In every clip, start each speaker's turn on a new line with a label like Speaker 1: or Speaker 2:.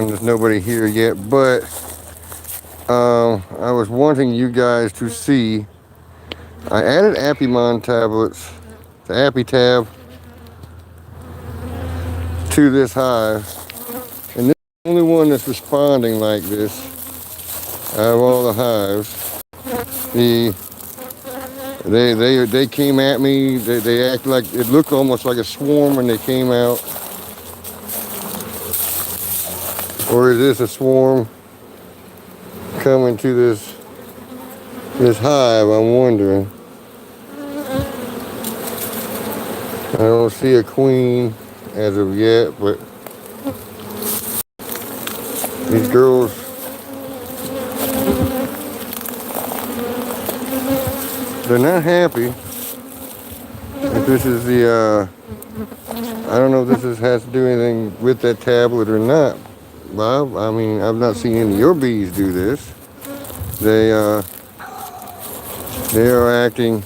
Speaker 1: there's nobody here yet, but I was wanting you guys to see. I added Appimon tablets, the Appy tab, to this hive, and this is the only one that's responding like this out of all the hives. They came at me. They acted like it looked almost like a swarm when they came out. Or is this a swarm coming to this hive? I'm wondering. I don't see a queen as of yet, but these girls, they're not happy. If this is the, I don't know if this has to do anything with that tablet or not, Bob. I mean, I've not seen any of your bees do this. They are acting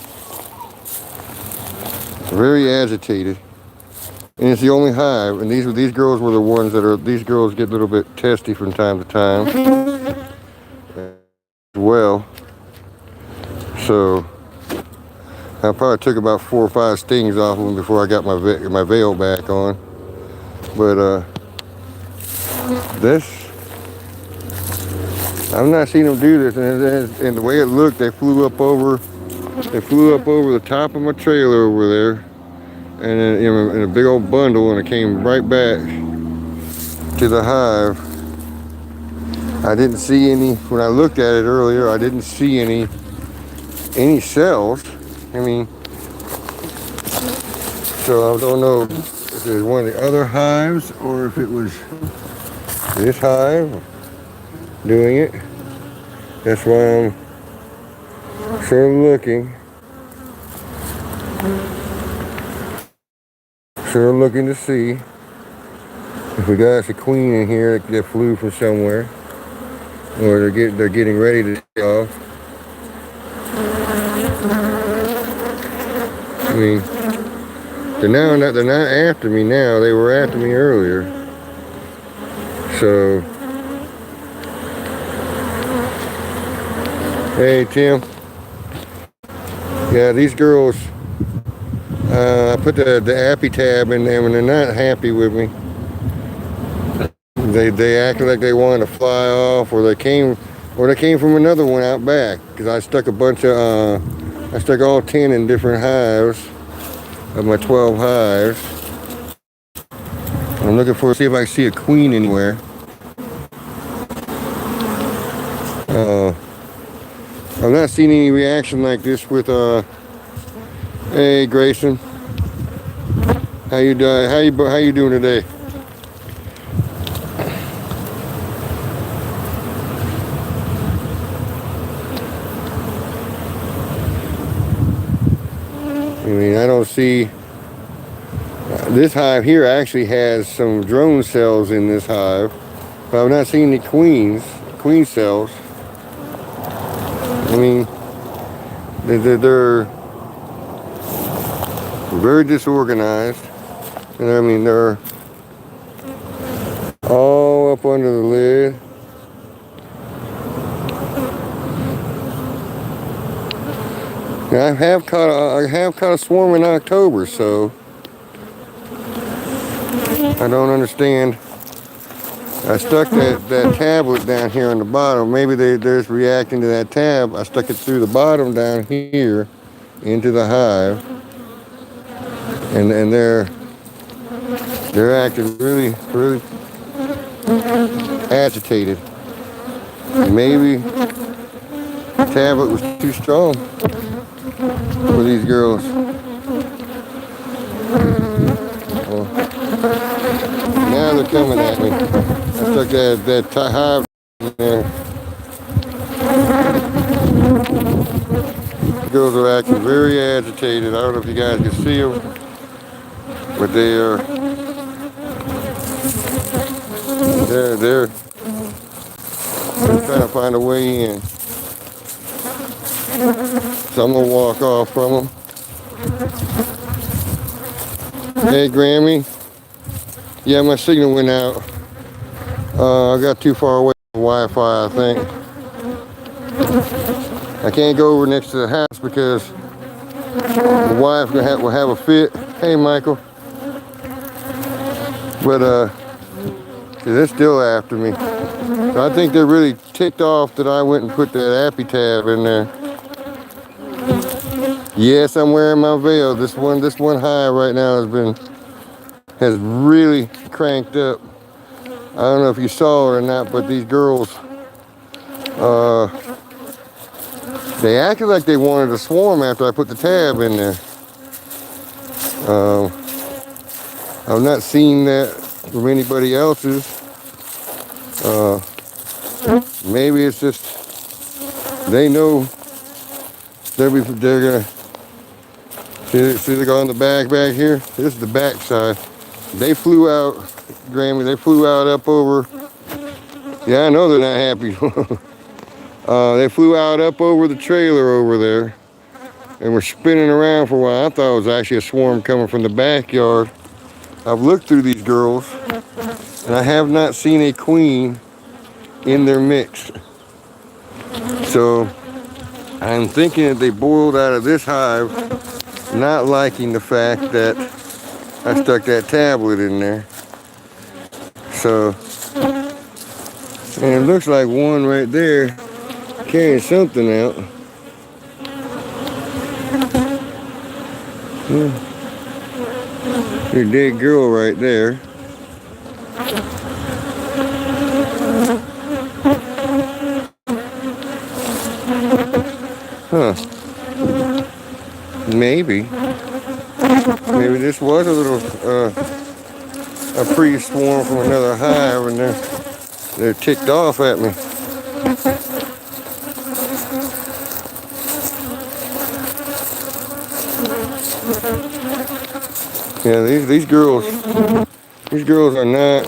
Speaker 1: very agitated. And it's the only hive, and these girls were the ones that are, these girls get a little bit testy from time to time as well. So I probably took about 4 or 5 stings off of them before I got my veil back on. But this, I've not seen them do this, and the way it looked, they flew up over the top of my trailer over there, and then in a big old bundle, and it came right back to the hive. I didn't see any, when I looked at it earlier, I didn't see any cells. I mean, so I don't know if it was one of the other hives or if it was this hive doing it. That's why I'm sort of looking to see if we got a queen in here that flew from somewhere, or they're getting ready to take off. I mean, they're not after me now. They were after me earlier. So, hey Tim. Yeah, these girls. I put the Appy tab in them, and they're not happy with me. They acted like they wanted to fly off, or they came from another one out back, because I stuck I stuck all 10 in different hives of my 12 hives. I'm looking for, see if I can see a queen anywhere. I've not seen any reaction like this with hey Grayson, how you doing today? I mean, I don't see, this hive here actually has some drone cells in this hive, but I've not seen any queen cells. I mean, they're very disorganized, and I mean, they're all up under the lid. Now, I have caught a swarm in October, so I don't understand. I stuck that tablet down here on the bottom. Maybe they're just reacting to that tab. I stuck it through the bottom down here into the hive, and they're acting really agitated. Maybe the tablet was too strong for these girls. Well, now they're coming at me. I stuck that hive in there. The girls are acting very agitated. I don't know if you guys can see them, but they're trying to find a way in. So I'm gonna walk off from them. Hey Grammy. Yeah, my signal went out. I got too far away from Wi-Fi, I think. I can't go over next to the house because the wife will have a fit. Hey, Michael. But they're still after me. So I think they're really ticked off that I went and put that appy tab in there. Yes, I'm wearing my veil. This one hive right now has really cranked up. I don't know if you saw it or not, but these girls, they acted like they wanted to swarm after I put the tab in there. I've not seen that from anybody else's. Maybe it's just they know they're gonna see they go on the back here. This is the back side. They flew out, Grammy. They flew out up over. Yeah, I know they're not happy. They flew out up over the trailer over there and were spinning around for a while. I thought it was actually a swarm coming from the backyard. I've looked through these girls and I have not seen a queen in their mix. So I'm thinking that they boiled out of this hive, not liking the fact that I stuck that tablet in there. So, and it looks like one right there carrying something out. Your dead girl right there. Huh. Maybe this was a little a pre-swarm from another hive, and they're ticked off at me. Yeah, these girls are not.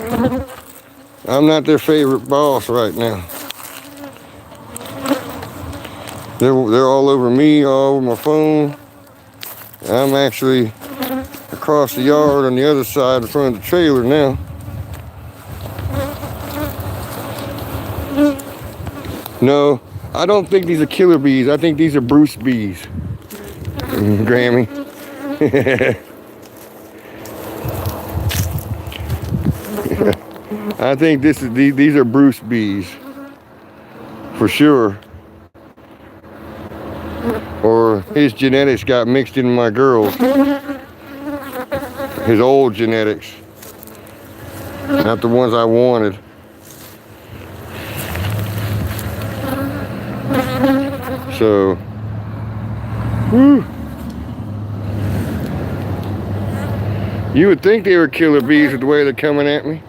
Speaker 1: I'm not their favorite boss right now. They're all over me, all over my phone. I'm actually across the yard on the other side in front of the trailer now. No, I don't think these are killer bees. I think these are Bruce bees. Grammy. I think these are Bruce bees. For sure. Or his genetics got mixed in my girls. His old genetics. Not the ones I wanted. So, whew. You would think they were killer bees with the way they're coming at me.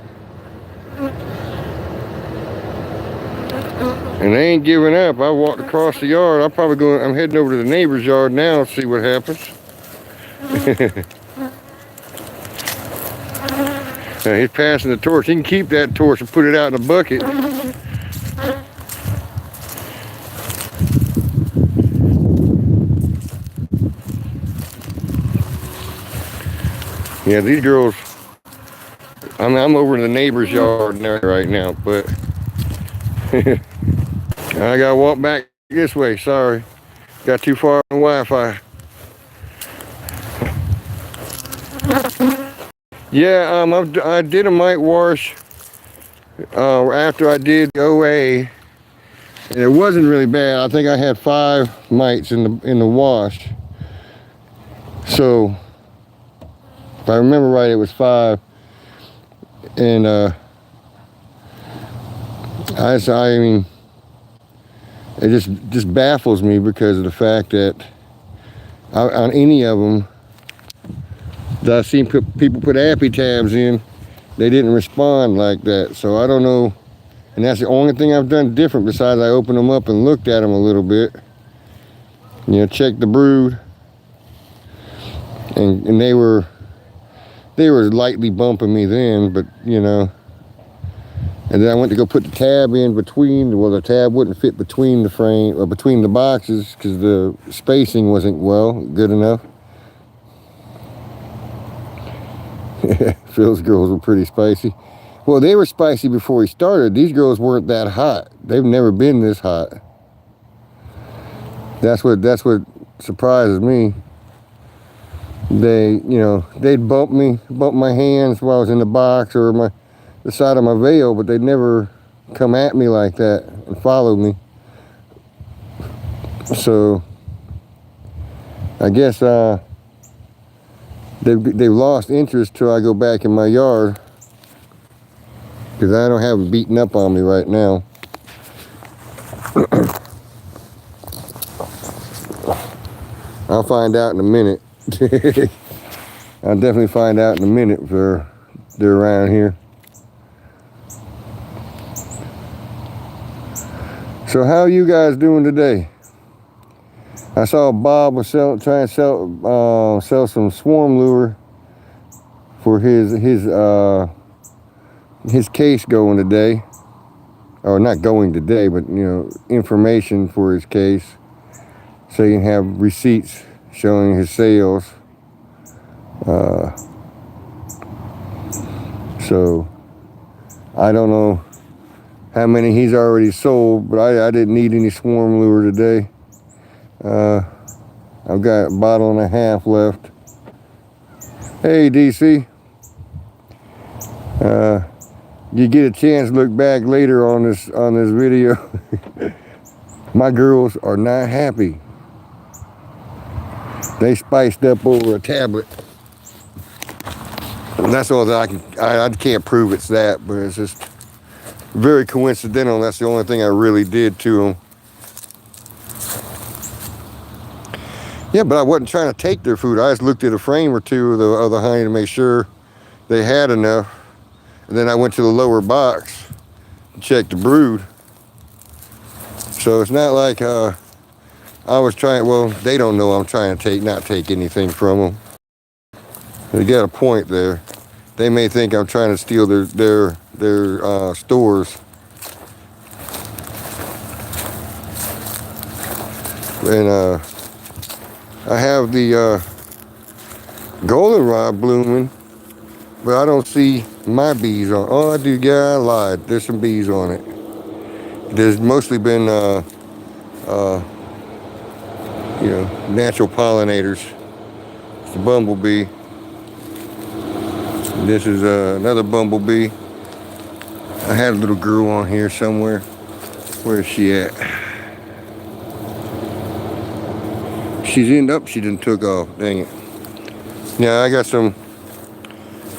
Speaker 1: And they ain't giving up. I walked across the yard. I'm heading over to the neighbor's yard now to see what happens. Now he's passing the torch. He can keep that torch and put it out in a bucket. Yeah, these girls, I'm over in the neighbor's yard right now, but I gotta walk back this way, sorry. Got too far on Wi-Fi. Yeah, I did a mite wash after I did the OA. And it wasn't really bad. I think I had 5 mites in the wash. So if I remember right, it was 5. And I mean, it just baffles me because of the fact that on any of them that I've seen people put appy tabs in, they didn't respond like that. So I don't know, and that's the only thing I've done different besides I opened them up and looked at them a little bit. You know, checked the brood, and they were lightly bumping me then, but you know. And then I went to go put the tab in between. Well, the tab wouldn't fit between the frame or between the boxes because the spacing wasn't good enough. Phil's girls were pretty spicy. Well, they were spicy before he started. These girls weren't that hot. They've never been this hot. That's what surprises me. They, you know, they'd bump my hands while I was in the box or the side of my veil, but they'd never come at me like that and follow me. So I guess they've lost interest till I go back in my yard, because I don't have them beating up on me right now. I'll find out in a minute. I'll definitely find out in a minute if they're around here. So how are you guys doing today? I saw Bob was trying to sell some swarm lure for his case going today, or not going today, but you know, information for his case, so you can have receipts showing his sales. So I don't know how many he's already sold, but I didn't need any swarm lure today. I've got a bottle and a half left. Hey DC, you get a chance to look back later on this video. My girls are not happy. They spiced up over a tablet. And that's all that I can't prove it's that, but it's just very coincidental. That's the only thing I really did to them. Yeah, but I wasn't trying to take their food. I just looked at a frame or two of the honey to make sure they had enough. And then I went to the lower box and checked the brood. So it's not like I was trying, well, they don't know I'm trying to not take anything from them. They got a point there. They may think I'm trying to steal their stores. And I have the goldenrod blooming, but I don't see my bees on. Oh, I do. Yeah, I lied. There's some bees on it. There's mostly been, you know, natural pollinators. It's a bumblebee. This is another bumblebee. I had a little girl on here somewhere. Where is she at? She's in up. She didn't took off. Dang it. Yeah, I got some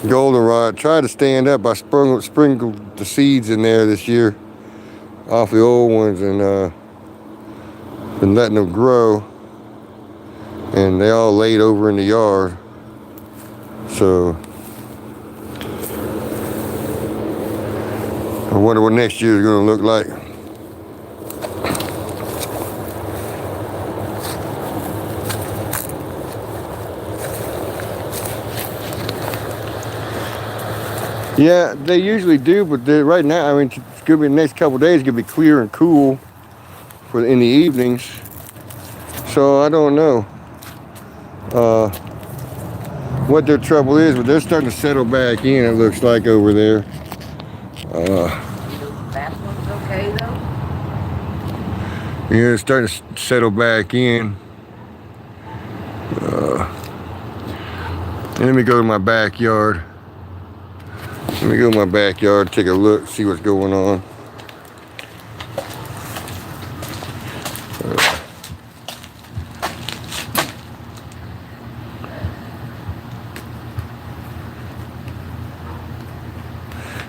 Speaker 1: goldenrod. Tried to stand up. I sprinkled the seeds in there this year off the old ones, and been letting them grow. And they all laid over in the yard. So I wonder what next year is going to look like. Yeah, they usually do, but right now, I mean, it's going to be the next couple of days, it's going to be clear and cool in the evenings. So I don't know what their trouble is, but they're starting to settle back in, it looks like, over there.
Speaker 2: That one's okay though?
Speaker 1: Yeah, it's starting to settle back in. Let me go to my backyard. Let me go to my backyard, take a look, see what's going on.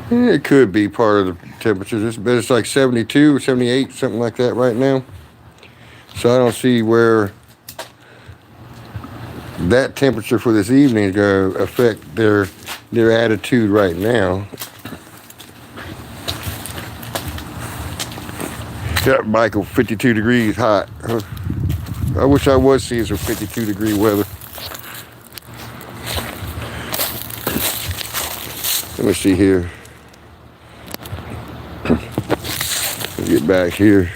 Speaker 1: It could be part of the temperature, but it's like 72, 78, something like that right now. So I don't see where that temperature for this evening is going to affect their attitude right now. Yeah, Michael, 52 degrees hot. I wish I was seeing some 52-degree weather. Let me see here. Get back here.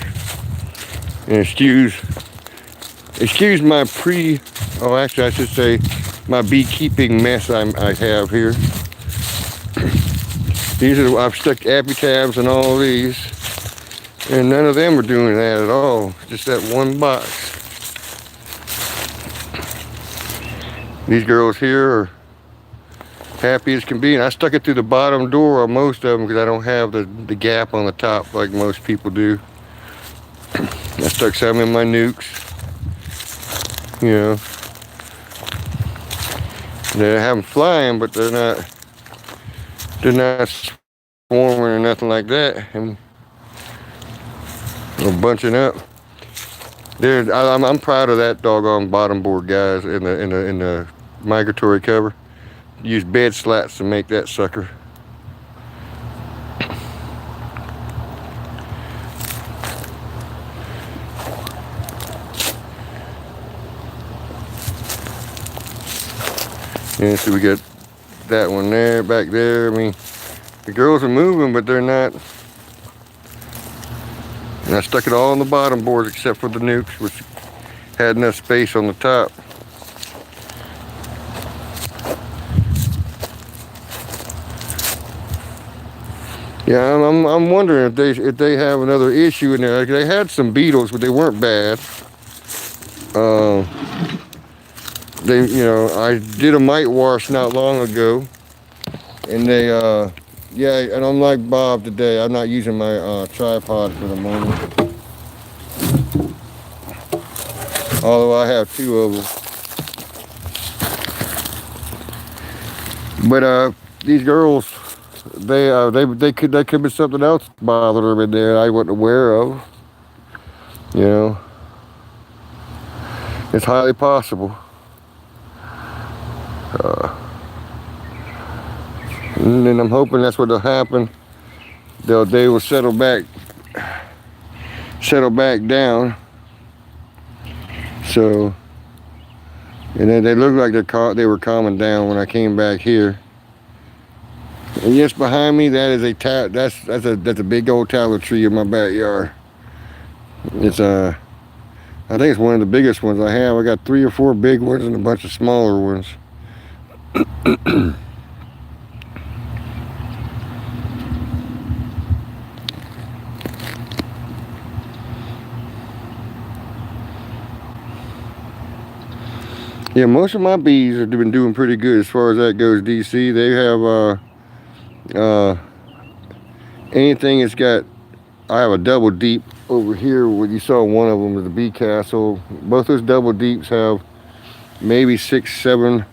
Speaker 1: And excuse my actually I should say my beekeeping mess I have here. These are, I've stuck tabs in all these, and none of them are doing that at all. Just that one box. These girls here are happy as can be, and I stuck it through the bottom door on most of them because I don't have the gap on the top like most people do. I stuck some in my nukes, you know. They have them flying, but they're not swarming or nothing like that, and they're bunching up. I'm proud of that doggone bottom board, guys, in the migratory cover. Use bed slats to make that sucker. And so we got that one there, back there. I mean, the girls are moving, but they're not. And I stuck it all on the bottom boards except for the nukes, which had enough space on the top. Yeah, I'm wondering if they have another issue in there. They had some beetles, but they weren't bad. I did a mite wash not long ago, and they, yeah, and I'm like Bob today. I'm not using my tripod for the moment, although I have two of them. But these girls, they could be something else bothering them in there I wasn't aware of. You know, it's highly possible. And then I'm hoping that's what'll happen. They will settle back down. So, and then they look like they were calming down when I came back here. And yes, behind me, that is that's a big old tallow tree in my backyard. It's I think it's one of the biggest ones I have. I got 3 or 4 big ones and a bunch of smaller ones. Yeah, most of my bees have been doing pretty good as far as that goes, DC. They have anything that's got, I have a double deep over here where you saw one of them is the bee castle. Both those double deeps have maybe 6, 7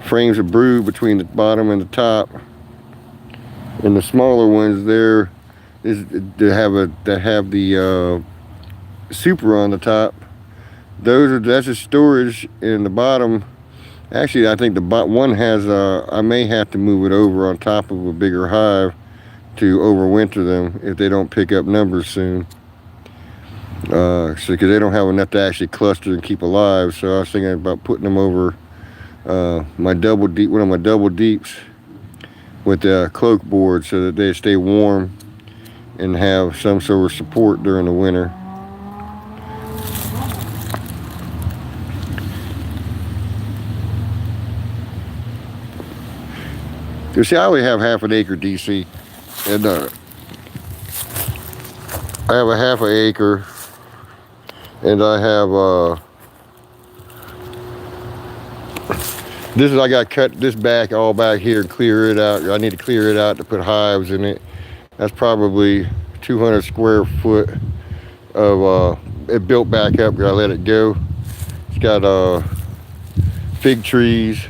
Speaker 1: frames of brood between the bottom and the top. And the smaller ones there that have the super on the top. That's a storage in the bottom. Actually, I think the one has I may have to move it over on top of a bigger hive to overwinter them if they don't pick up numbers soon. So because they don't have enough to actually cluster and keep alive. So I was thinking about putting them over one of my double deeps with the cloak board so that they stay warm and have some sort of support during the winter. You see, I only have half an acre, DC, and I have a half an acre, and I have I got to cut this back all back here and clear it out. I need to clear it out to put hives in it. That's probably 200 square foot of it built back up because I let it go. It's got fig trees.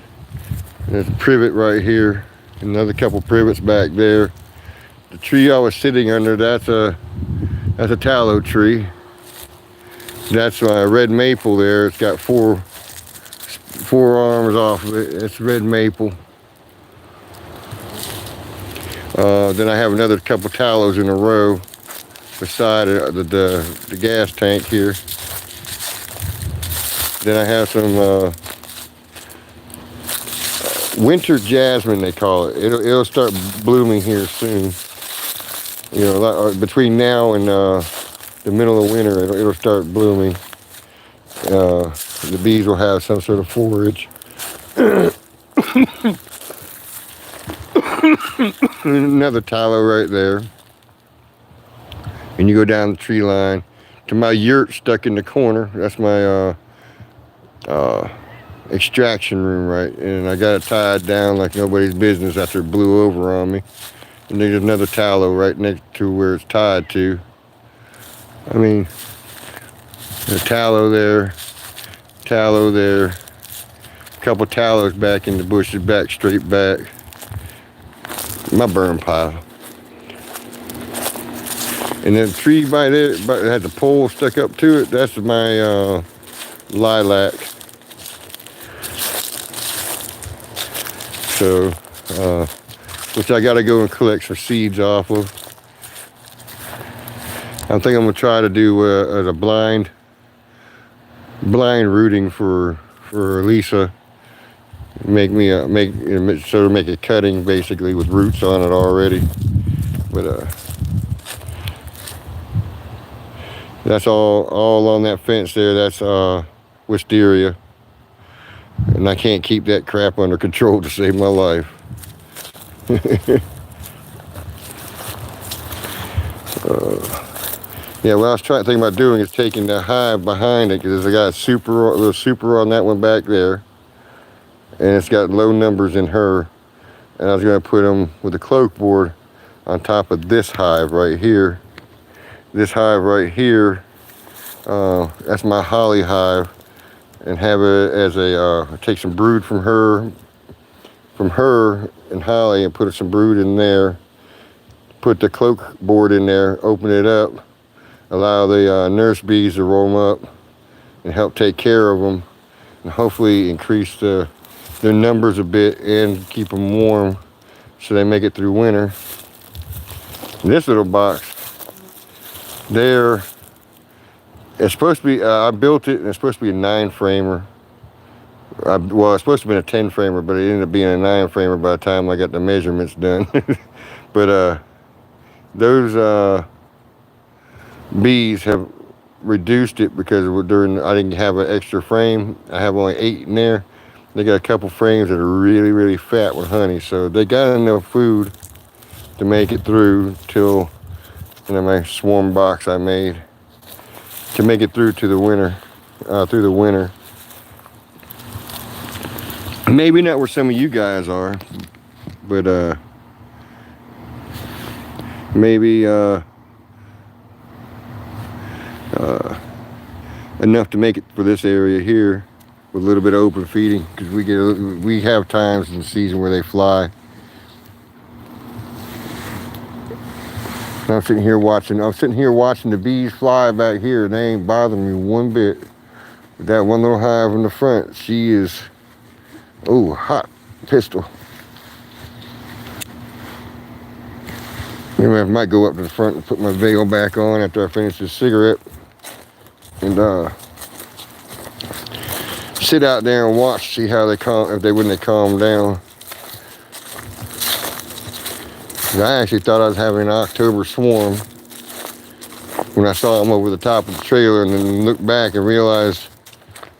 Speaker 1: There's a privet right here. Another couple privets back there. The tree I was sitting under, that's a tallow tree. That's my red maple there. It's got four arms off of it. It's red maple. Then I have another couple tallows in a row beside the gas tank here. Then I have some winter jasmine, they call it. It'll start blooming here soon. You know, between now and the middle of winter, it'll start blooming. The bees will have some sort of forage. Another tallow right there. And you go down the tree line to my yurt stuck in the corner. That's my extraction room, right? And I got it tied down like nobody's business after it blew over on me. And there's another tallow right next to where it's tied to. I mean, there's tallow there, a couple tallows back in the bushes, back straight back. My burn pile. And then the tree by there, but it had the pole stuck up to it. That's my lilac. So, which I got to go and collect some seeds off of. I think I'm gonna try to do as a blind rooting for Lisa. Make a cutting basically with roots on it already. But that's all on that fence there. That's wisteria, and I can't keep that crap under control to save my life. Yeah, what I was thinking about doing is taking the hive behind it, because I got a little super on that one back there, and it's got low numbers in her, and I was going to put them with a cloak board on top of this hive right here. This hive right here, that's my holly hive, and have it as a take some brood from her and holly, and put some brood in there. Put the cloak board in there, open it up, allow the nurse bees to roam up and help take care of them, and hopefully increase their numbers a bit and keep them warm so they make it through winter. This little box there, it's supposed to be, I built it and it's supposed to be a 9-framer. Well, it's supposed to be a 10-framer, but it ended up being a 9-framer by the time I got the measurements done. But those bees have reduced it because I didn't have an extra frame. I have only 8 in there. They got a couple frames that are really, really fat with honey, so they got enough food to make it through till, my swarm box I made to make it through to the winter, through the winter. Maybe not where some of you guys are, but maybe enough to make it for this area here with a little bit of open feeding, because we have times in the season where they fly. I'm sitting here watching the bees fly back here. They ain't bothering me one bit. But that one little hive in the front, she is, hot pistol. Maybe I might go up to the front and put my veil back on after I finish this cigarette, and sit out there and watch, see how when they calm down. I actually thought I was having an October swarm when I saw them over the top of the trailer, and then looked back and realized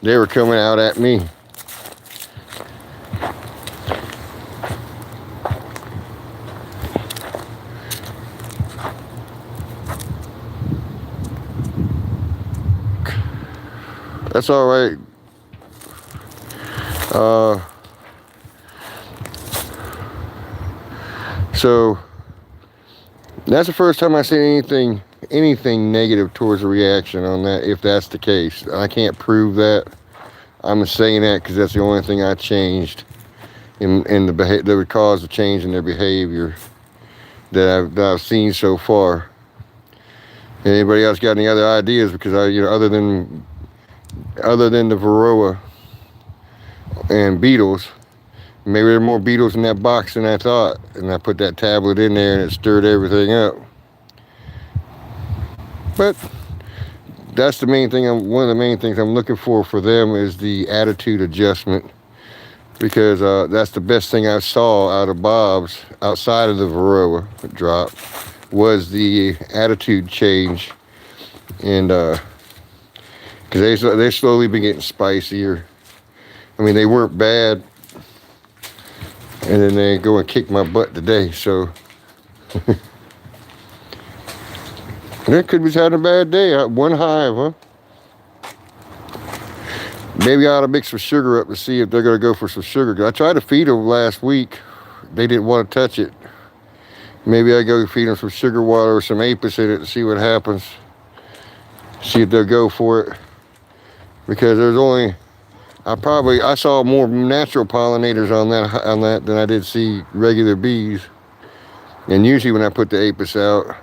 Speaker 1: they were coming out at me. That's all right. So that's the first time I seen anything negative towards a reaction on that, if that's the case. I can't prove that. I'm saying that because that's the only thing I changed in the behavior that would cause a change in their behavior that I've seen so far. Anybody else got any other ideas? Because other than the varroa and beetles, maybe there are more beetles in that box than I thought, and I put that tablet in there and it stirred everything up. But that's the main thing. One of the main things I'm looking for them is the attitude adjustment, because that's the best thing I saw out of Bob's, outside of the varroa drop, was the attitude change. And because they slowly been getting spicier. I mean, they weren't bad And then they go and kick my butt today, so. That could be having a bad day. One hive, huh? Maybe I ought to mix some sugar up to see if they're going to go for some sugar. I tried to feed them last week. They didn't want to touch it. Maybe I go feed them some sugar water or some apis in it to see what happens. See if they'll go for it. Because there's only, I saw more natural pollinators on that than I did see regular bees. And usually when I put the apis out,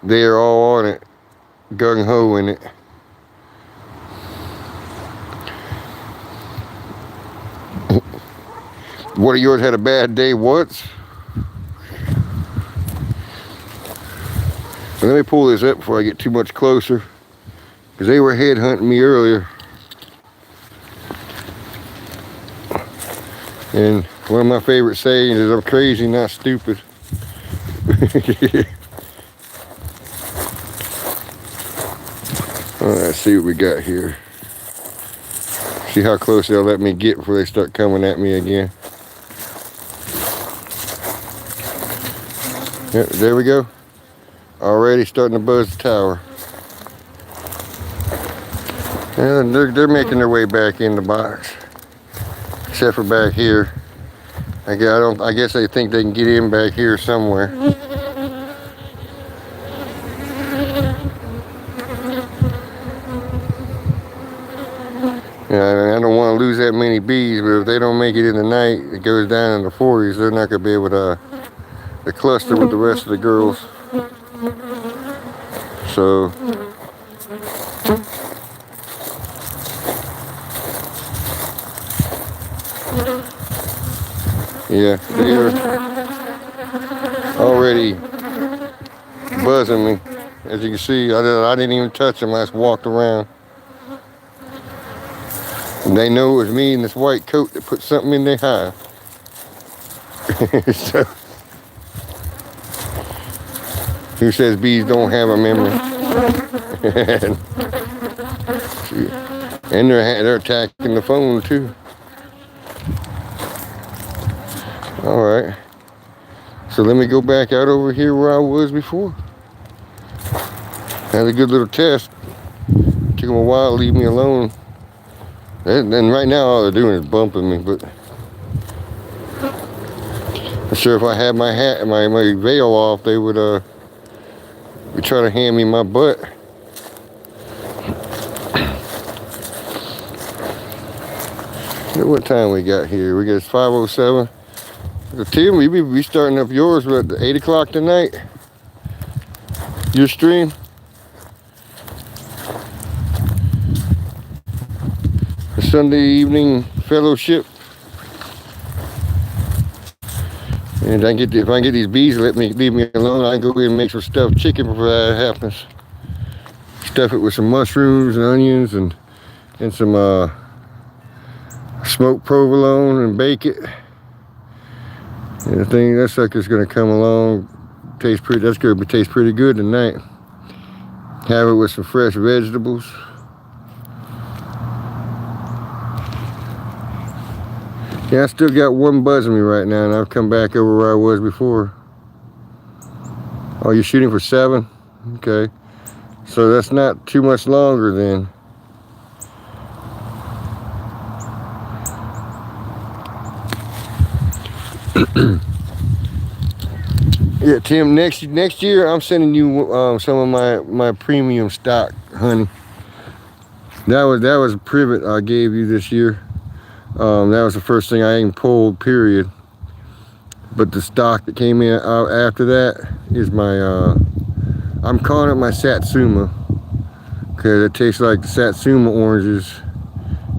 Speaker 1: they are all on it, gung-ho in it. One of yours had a bad day once? Let me pull this up before I get too much closer, because they were headhunting me earlier. And one of my favorite sayings is, I'm crazy, not stupid. All right, let's see what we got here. See how close they'll let me get before they start coming at me again. Yep, there we go. Already starting to buzz the tower. And they're making their way back in the box. Except for back here. I guess they think they can get in back here somewhere. Yeah, I don't want to lose that many bees, but if they don't make it in the night, it goes down in the 40s, they're not going to be able to cluster with the rest of the girls. So, yeah, they are already buzzing me. As you can see, I didn't even touch them, I just walked around. And they know it was me in this white coat that put something in their hive. So, who says bees don't have a memory? And they're attacking the phone too. All right. So let me go back out over here where I was before. Had a good little test. Took them a while to leave me alone. And right now all they're doing is bumping me, but I'm sure if I had my hat and my veil off, they would be trying to hand me my butt. Look what time we got here. We got 5:07. Tim, we be starting up yours at 8 o'clock tonight. Your stream. A Sunday evening fellowship. And if I can get these bees to leave me alone, I can go ahead and make some stuffed chicken before that happens. Stuff it with some mushrooms and onions and some smoked provolone and bake it. And the thing, that sucker's gonna come along. That's gonna taste pretty good tonight. Have it with some fresh vegetables. Yeah, I still got one buzzing me right now, and I've come back over where I was before. Oh, you're shooting for 7? Okay. So that's not too much longer then. Yeah, Tim, next year I'm sending you some of my premium stock honey. That was a privet I gave you this year. That was the first thing I even pulled, period. But the stock that came in after that is my, I'm calling it my Satsuma, because it tastes like the Satsuma oranges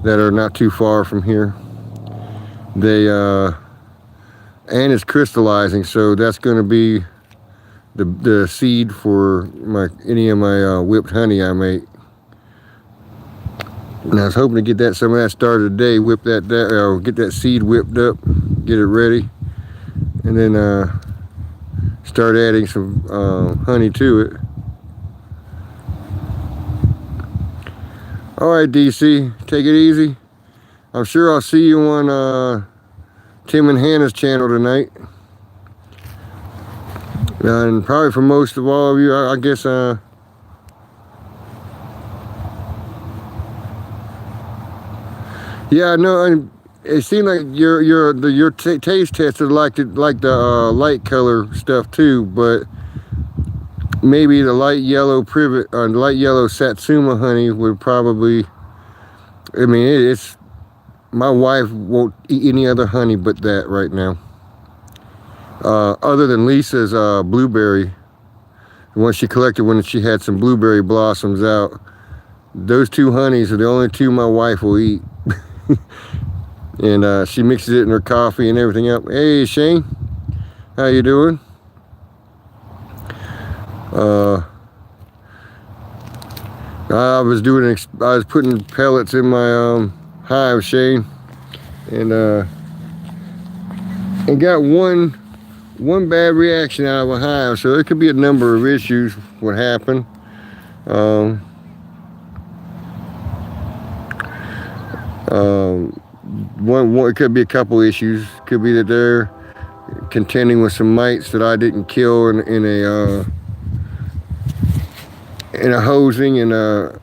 Speaker 1: that are not too far from here. They, and it's crystallizing, so that's going to be the seed for any of my whipped honey I make. And I was hoping to get some of that started today, get that seed whipped up, get it ready, and then start adding some honey to it. All right, DC, take it easy. I'm sure I'll see you on Tim and Hannah's channel tonight. And probably for most of all of you, I guess, yeah, no, it seemed like your taste tester liked the light color stuff too, but maybe the light yellow privet, light yellow Satsuma honey would probably. I mean, it's my wife won't eat any other honey but that right now. Other than Lisa's blueberry, the one she collected when she had some blueberry blossoms out. Those two honeys are the only two my wife will eat. And she mixes it in her coffee and everything up. Hey Shane, how you doing? I was putting pellets in my hive, Shane, and got one bad reaction out of a hive. So there could be a number of issues what happened. It could be a couple issues. Could be that they're contending with some mites that I didn't kill in a hosing and a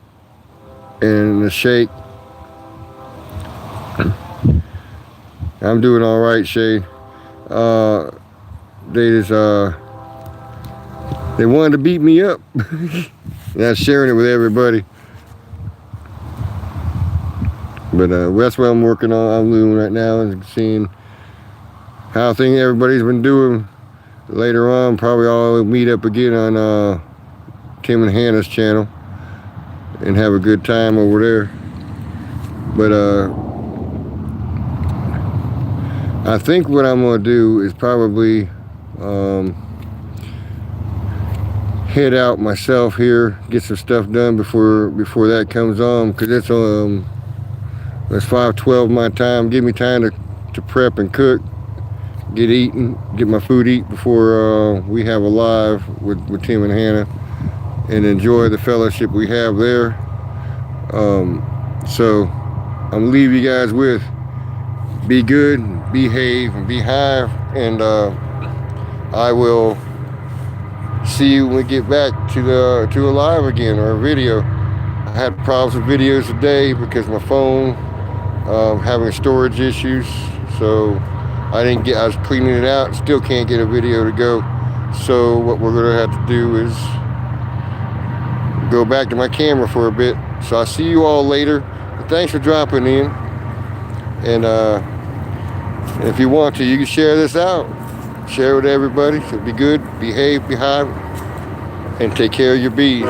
Speaker 1: shake. I'm doing all right, Shane. They wanted to beat me up. Not sharing it with everybody. But that's what I'm working on. I'm doing right now and seeing how everybody's been doing. Later on, probably I'll meet up again on Tim and Hannah's channel and have a good time over there. But I think what I'm gonna do is probably head out myself here, get some stuff done before that comes on, because it's 5:12 my time. Give me time to prep and cook, get my food eat before we have a live with Tim and Hannah, and enjoy the fellowship we have there. So I'm gonna leave you guys with be good, behave, and be hive, and I will see you when we get back to a live again or a video. I had problems with videos today because my phone having storage issues, so I was cleaning it out, still can't get a video to go. So what we're gonna have to do is go back to my camera for a bit. So I'll see you all later. But thanks for dropping in, and if you want to, you can share this out, share it with everybody. So be good, behave, be hive, and take care of your bees.